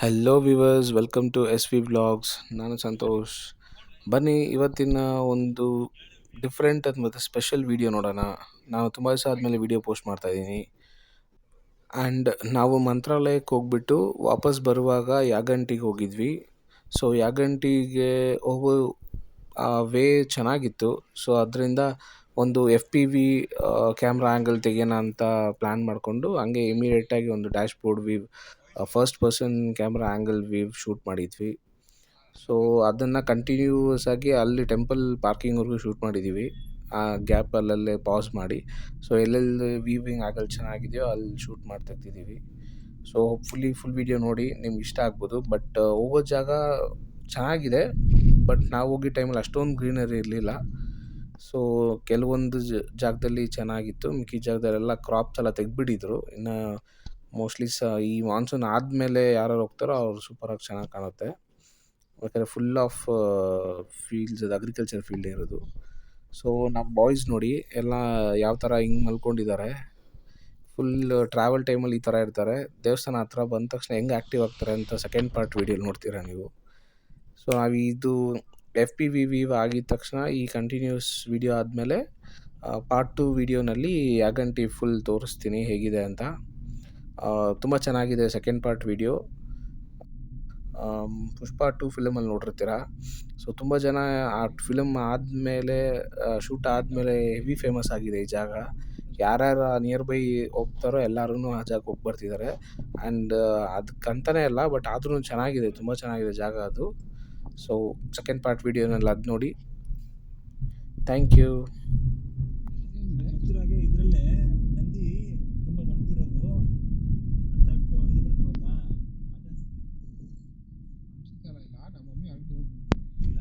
Hello viewers, welcome to S V vlogs. ನಾನು ಸಂತೋಷ್. ಬನ್ನಿ ಇವತ್ತಿನ ಒಂದು ಡಿಫ್ರೆಂಟ್ ಮತ್ತು ಸ್ಪೆಷಲ್ ವಿಡಿಯೋ ನೋಡೋಣ. ನಾನು ತುಂಬ ದಿವಸ ಆದಮೇಲೆ ವಿಡಿಯೋ ಪೋಸ್ಟ್ ಮಾಡ್ತಾ ಇದ್ದೀನಿ. ಆ್ಯಂಡ್ ನಾವು ಮಂತ್ರಾಲಯಕ್ಕೆ ಹೋಗ್ಬಿಟ್ಟು ವಾಪಸ್ ಬರುವಾಗ ಯಾಗಂಟಿಗೆ ಹೋಗಿದ್ವಿ. ಸೊ ಯಾಗಂಟಿಗೆ ಹೋಗೋ ವೇ ಚೆನ್ನಾಗಿತ್ತು. ಸೊ ಅದರಿಂದ ಒಂದು F P V camera angle ತೆಗೆಯೋಣ ಅಂತ ಪ್ಲ್ಯಾನ್ ಮಾಡಿಕೊಂಡು ಹಂಗೆ ಇಮಿಡಿಯೇಟಾಗಿ ಒಂದು dashboard view first person camera angle view shoot ಮಾಡಿದ್ವಿ. ಸೊ ಅದನ್ನು ಕಂಟಿನ್ಯೂಸ್ ಆಗಿ ಅಲ್ಲಿ ಟೆಂಪಲ್ ಪಾರ್ಕಿಂಗ್ವರೆಗೂ ಶೂಟ್ ಮಾಡಿದ್ದೀವಿ. ಆ ಗ್ಯಾಪ್ ಅಲ್ಲಲ್ಲೇ ಪಾಸ್ ಮಾಡಿ ಸೊ ಎಲ್ಲೆಲ್ಲಿ ವೀವಿಂಗ್ ಆಗಲ್ ಚೆನ್ನಾಗಿದೆಯೋ ಅಲ್ಲಿ ಶೂಟ್ ಮಾಡಿ ತೆಗ್ದಿದ್ದೀವಿ. ಸೊ ಹೋಪ್ಫುಲಿ ಫುಲ್ ವೀಡಿಯೋ ನೋಡಿ ನಿಮ್ಗೆ ಇಷ್ಟ ಆಗ್ಬೋದು. ಬಟ್ ಹೋಗೋ ಜಾಗ ಚೆನ್ನಾಗಿದೆ, ಬಟ್ ನಾವು ಹೋಗಿ ಟೈಮಲ್ಲಿ ಅಷ್ಟೊಂದು ಗ್ರೀನರಿ ಇರಲಿಲ್ಲ. ಸೊ ಕೆಲವೊಂದು ಜಾಗದಲ್ಲಿ ಚೆನ್ನಾಗಿತ್ತು, ಮಿಕ್ಕಿ ಜಾಗದಲ್ಲೆಲ್ಲ ಕ್ರಾಪ್ಸ್ ಎಲ್ಲ ತೆಗ್ದುಬಿಟ್ಟಿದ್ರು. ಇನ್ನು ಮೋಸ್ಟ್ಲಿ ಈ ಮಾನ್ಸೂನ್ ಆದಮೇಲೆ ಯಾರು ಹೋಗ್ತಾರೋ ಅವ್ರು ಸೂಪರಾಗಿ ಚೆನ್ನಾಗಿ ಕಾಣುತ್ತೆ. ಯಾಕಂದರೆ ಫುಲ್ ಆಫ್ ಫೀಲ್ಡ್ಸ್, ಅದು ಅಗ್ರಿಕಲ್ಚರ್ ಫೀಲ್ಡೇ ಇರೋದು. ಸೊ ನಮ್ಮ ಬಾಯ್ಸ್ ನೋಡಿ ಎಲ್ಲ ಯಾವ ಥರ ಹಿಂಗೆ ಮಲ್ಕೊಂಡಿದ್ದಾರೆ. ಫುಲ್ ಟ್ರಾವೆಲ್ ಟೈಮಲ್ಲಿ ಈ ಥರ ಇರ್ತಾರೆ. ದೇವಸ್ಥಾನ ಹತ್ರ ಬಂದ ತಕ್ಷಣ ಹೆಂಗೆ ಆ್ಯಕ್ಟಿವ್ ಆಗ್ತಾರೆ ಅಂತ ಸೆಕೆಂಡ್ ಪಾರ್ಟ್ ವೀಡಿಯೋಲಿ ನೋಡ್ತೀರಾ ನೀವು. ಸೊ ನಾವು ಇದು ಎಫ್ ಪಿ ವಿ ವೀವ್ ಆಗಿದ ತಕ್ಷಣ ಈ ಕಂಟಿನ್ಯೂಸ್ ವೀಡಿಯೋ ಆದಮೇಲೆ ಪಾರ್ಟ್ 2 ವೀಡಿಯೋನಲ್ಲಿ ಯಾಗಂಟಿ ಫುಲ್ ತೋರಿಸ್ತೀನಿ ಹೇಗಿದೆ ಅಂತ. ತುಂಬ ಚೆನ್ನಾಗಿದೆ ಸೆಕೆಂಡ್ ಪಾರ್ಟ್ ವೀಡಿಯೋ. ಪುಷ್ಪ 2 ಫಿಲಮಲ್ಲಿ ನೋಡಿರ್ತೀರ. ಸೊ ತುಂಬ ಜನ ಆ ಫಿಲಮ್ ಆದಮೇಲೆ, ಶೂಟ್ ಆದಮೇಲೆ ಹೆವಿ ಫೇಮಸ್ ಆಗಿದೆ ಈ ಜಾಗ. ಯಾರ್ಯಾರು ನಿಯರ್ ಬೈ ಹೋಗ್ತಾರೋ ಎಲ್ಲರೂ ಆ ಜಾಗಕ್ಕೆ ಹೋಗಿ ಬರ್ತಿದ್ದಾರೆ. ಆ್ಯಂಡ್ ಅದಕ್ಕಂತಲೇ ಅಲ್ಲ, ಬಟ್ ಆದ್ರೂ ಚೆನ್ನಾಗಿದೆ, ತುಂಬ ಚೆನ್ನಾಗಿದೆ ಜಾಗ ಅದು. ಸೊ ಸೆಕೆಂಡ್ ಪಾರ್ಟ್ ವೀಡಿಯೋನಲ್ಲಿ ಅದು ನೋಡಿ. Thank you. ಗೊತ್ತಿರೋಗೆ ಇದರಲ್ಲೇ ನಂದಿ ತುಂಬ ದೊಡ್ಡದಿರೋದು ಅಂತ ಬಿಟ್ಟು ಇದು ಬರುತ್ತೆ ಗೊತ್ತಾ? ಅನ್ಸುತ್ತಲ್ಲ ಇಲ್ಲ, ನಮ್ಮ ಮಮ್ಮಿ ಅಲ್ಲಿ ಹೋಗ್ಬಿಟ್ಟಿಲ್ಲ.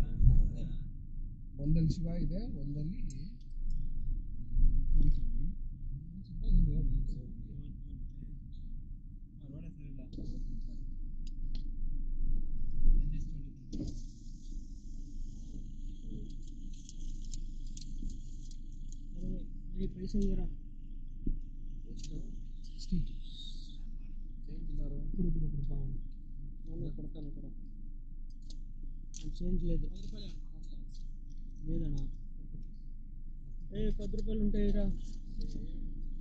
ಒಂದಲ್ಲಿ ಶಿವ ಇದೆ, ಒಂದಲ್ಲಿ पैसे जरा చేంజ్ లేదు లేదన్నా. 10 రూపాయలు ఉంటాయిరా.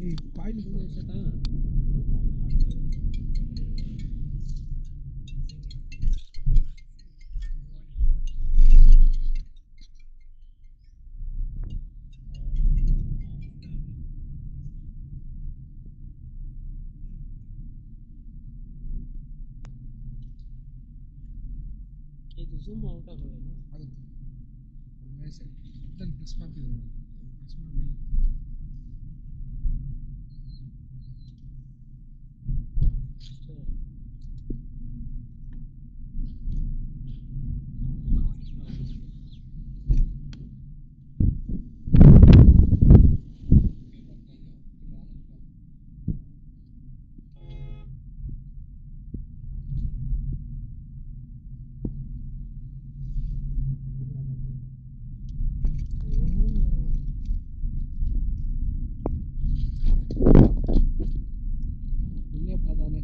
ఈ కాయిన్ వేసేట ಇದು ಝೂಮ್ ಔಟ್ ಆಗೋಲ್ಲ. ಆಗುತ್ತೆ ಅದನ್ನು ಪ್ರೆಸ್ ಮಾಡ್ತಿದ್ರು, ಪ್ರೆಸ್ ಮಾಡಿ ಪುಣ್ಯ ಪಾದಾನೆ.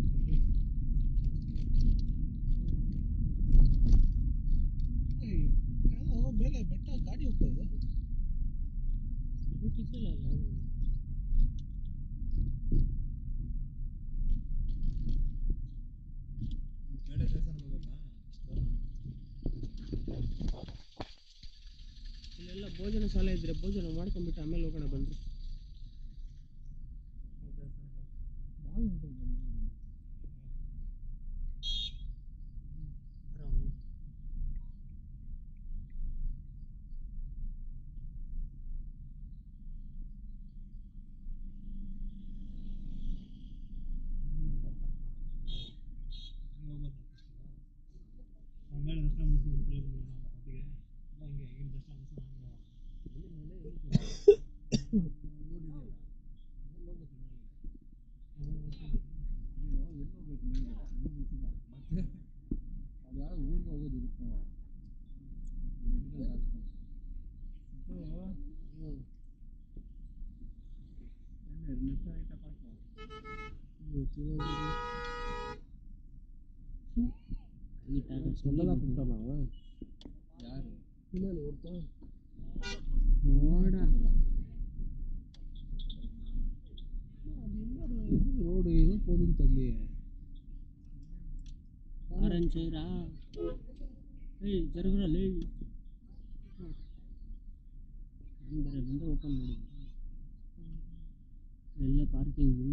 ಮೇಲೆ ಬೆಟ್ಟ ಗಾಡಿ ಹೋಗ್ತಾ ಇದೆ. ಕಿಚ್ಚಲ್ಲ ಇಲ್ಲೆಲ್ಲ ಭೋಜನ ಶಾಲೆ ಇದ್ರೆ ಭೋಜನ ಮಾಡ್ಕೊಂಡ್ಬಿಟ್ಟು ಆಮೇಲೆ ಹೋಗೋಣ ಬನ್ರಿ. ಆಮೇಲೆ ದರ್ಶನ ಮುಗಿಸ್ಕೊಂಡು ಒಟ್ಟಿಗೆ ಹಂಗೆ ಈಗ ದರ್ಶನ ಮತ್ತೆ ಅದು ಯಾವ ಊರಿಗೆ ಹೋಗೋದಿರುತ್ತೆ ಸೊಲ್ಲದ ಕುಂಟಾನ ಯಾರು ಇನ್ನೇನು ಹೊರ್ತಾ ರೋಡ್ ಏನು ಪೋಲಿಂಗ್ ತಗ್ಲಿ ಆರೆಂಜ್ ಚೈರಾ ಜರಗರಲ್ಲಿ ಬೇರೆ ಬಂದು ಓಪನ್ ಮಾಡಿ ಎಲ್ಲ ಪಾರ್ಕಿಂಗು